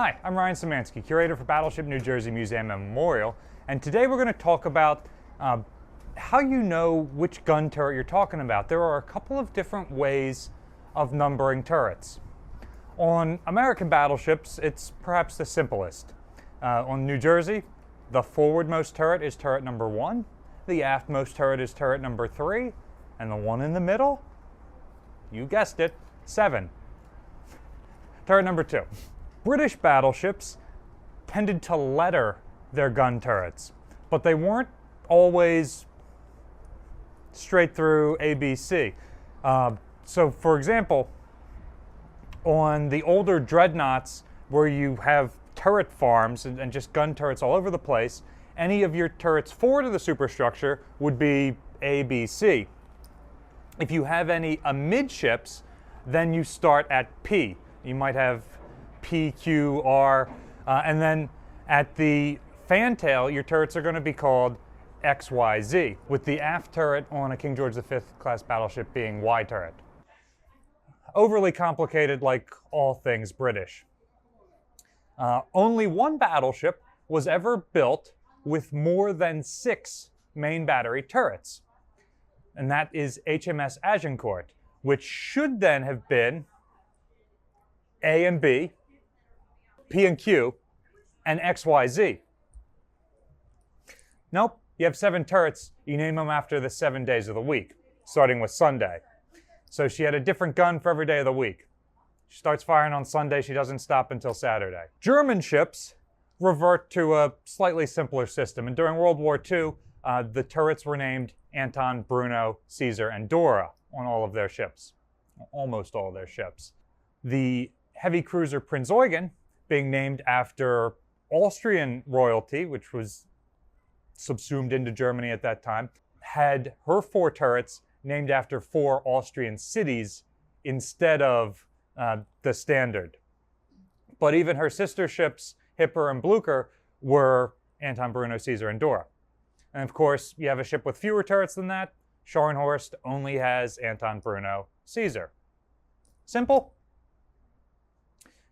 Hi, I'm Ryan Szymanski, curator for Battleship New Jersey Museum and Memorial, and today we're going to talk about how you know which gun turret you're talking about. There are a couple of different ways of numbering turrets. On American battleships, it's perhaps the simplest. On New Jersey, the forwardmost turret is turret number 1, the aftmost turret is turret number 3, and the one in the middle, you guessed it, 7. Turret number 2. British battleships tended to letter their gun turrets, but they weren't always straight through ABC. So, for example, on the older dreadnoughts where you have turret farms and just gun turrets all over the place, any of your turrets forward of the superstructure would be ABC. If you have any amidships, then you start at P. You might have P, Q, R, and then at the fantail, your turrets are going to be called X, Y, Z, with the aft turret on a King George V class battleship being Y turret. Overly complicated like all things British. Only one battleship was ever built with more than 6 main battery turrets, and that is HMS Agincourt, which should then have been A and B, P and Q, and X, Y, Z. Nope, you have 7 turrets, you name them after the 7 days of the week, starting with Sunday. So she had a different gun for every day of the week. She starts firing on Sunday, she doesn't stop until Saturday. German ships revert to a slightly simpler system, and during World War II, the turrets were named Anton, Bruno, Caesar, and Dora on all of their ships, almost all of their ships. The heavy cruiser Prinz Eugen, being named after Austrian royalty, which was subsumed into Germany at that time, had her 4 turrets named after 4 Austrian cities instead of the standard. But even her sister ships, Hipper and Blucher, were Anton, Bruno, Caesar, and Dora. And of course, you have a ship with fewer turrets than that, Scharnhorst only has Anton, Bruno, Caesar. Simple?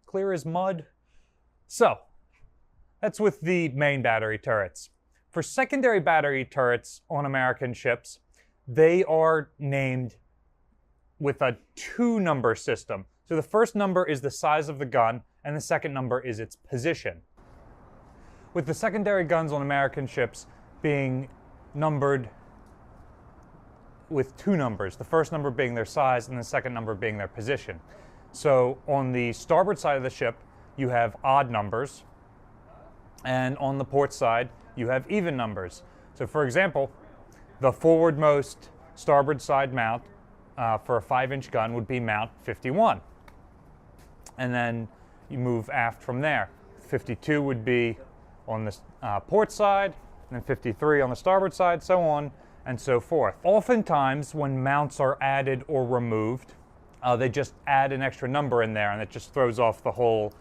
Clear as mud? So, that's with the main battery turrets. For secondary battery turrets on American ships, they are named with a 2-number system. So the first number is the size of the gun, and the second number is its position. With the secondary guns on American ships being numbered with 2 numbers, the first number being their size and the second number being their position. So on the starboard side of the ship, you have odd numbers, and on the port side, you have even numbers. So for example, the forwardmost starboard side mount for a 5-inch gun would be mount 51. And then you move aft from there. 52 would be on the port side, and then 53 on the starboard side, so on and so forth. Oftentimes, when mounts are added or removed, they just add an extra number in there, and it just throws off the whole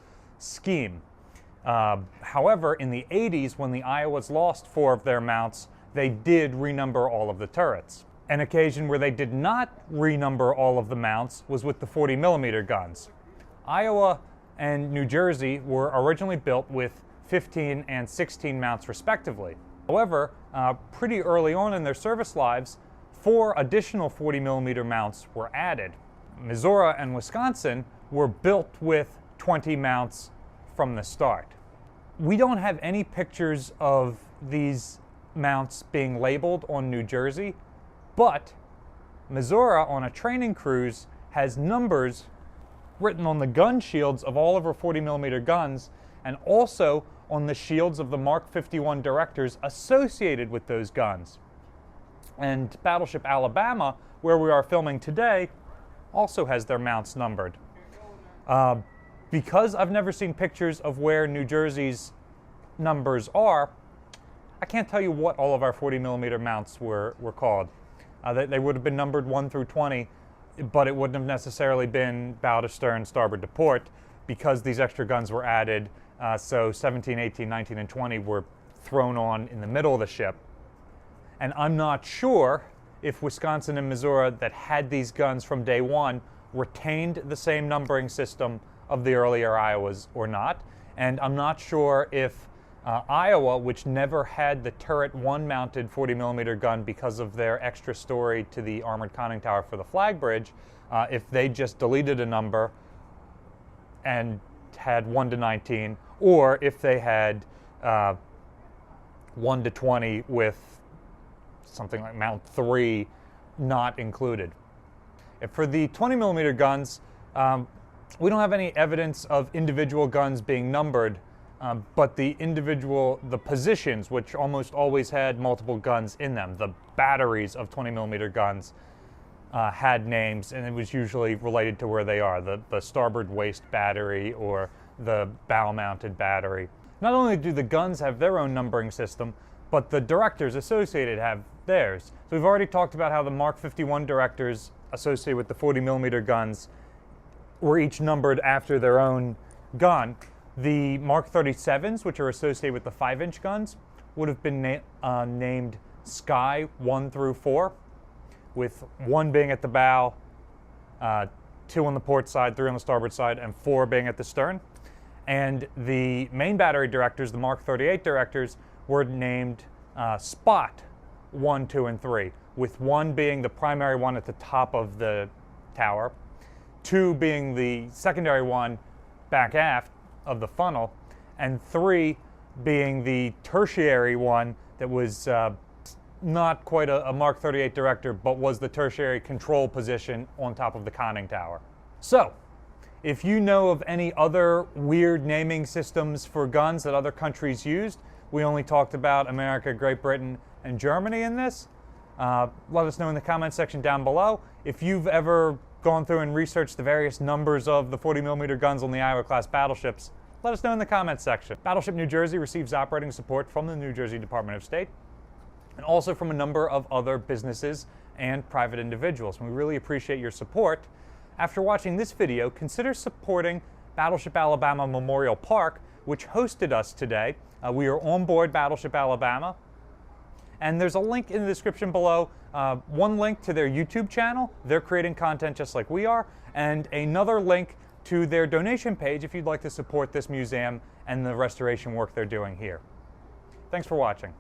scheme. However, in the 80s, when the Iowas lost 4 of their mounts, they did renumber all of the turrets. An occasion where they did not renumber all of the mounts was with the 40mm guns. Iowa and New Jersey were originally built with 15 and 16 mounts respectively. However, pretty early on in their service lives, 4 additional 40mm mounts were added. Missouri and Wisconsin were built with 20 mounts from the start. We don't have any pictures of these mounts being labeled on New Jersey, but Missouri on a training cruise has numbers written on the gun shields of all of her 40mm guns and also on the shields of the Mark 51 directors associated with those guns. And Battleship Alabama, where we are filming today, also has their mounts numbered. Because I've never seen pictures of where New Jersey's numbers are, I can't tell you what all of our 40mm mounts were called. They would have been numbered 1 through 20, but it wouldn't have necessarily been bow to stern, starboard to port, because these extra guns were added. So 17, 18, 19, and 20 were thrown on in the middle of the ship. And I'm not sure if Wisconsin and Missouri that had these guns from day one retained the same numbering system of the earlier Iowas or not. And I'm not sure if Iowa, which never had the turret 1 mounted 40mm gun because of their extra story to the armored conning tower for the flag bridge, if they just deleted a number and had 1 to 19, or if they had 1 to 20 with something like Mount 3 not included. For the 20mm guns, we don't have any evidence of individual guns being numbered, but the positions, which almost always had multiple guns in them, the batteries of 20mm guns, had names, and it was usually related to where they are, the starboard waist battery or the bow-mounted battery. Not only do the guns have their own numbering system, but the directors associated have theirs. So we've already talked about how the Mark 51 directors associated with the 40mm guns were each numbered after their own gun. The Mark 37s, which are associated with the 5-inch guns, would have been named Sky 1 through 4, with 1 being at the bow, 2 on the port side, 3 on the starboard side, and 4 being at the stern. And the main battery directors, the Mark 38 directors, were named Spot 1, 2, and 3, with 1 being the primary one at the top of the tower, 2 being the secondary one back aft of the funnel, and 3 being the tertiary one that was not quite a Mark 38 director, but was the tertiary control position on top of the conning tower. So, if you know of any other weird naming systems for guns that other countries used, we only talked about America, Great Britain, and Germany in this. Let us know in the comment section down below. If you've ever gone through and researched the various numbers of the 40mm guns on the Iowa-class battleships, let us know in the comments section. Battleship New Jersey receives operating support from the New Jersey Department of State and also from a number of other businesses and private individuals. And we really appreciate your support. After watching this video, consider supporting Battleship Alabama Memorial Park, which hosted us today. We are on board Battleship Alabama. And there's a link in the description below, one link to their YouTube channel. They're creating content just like we are, and another link to their donation page if you'd like to support this museum and the restoration work they're doing here. Thanks for watching.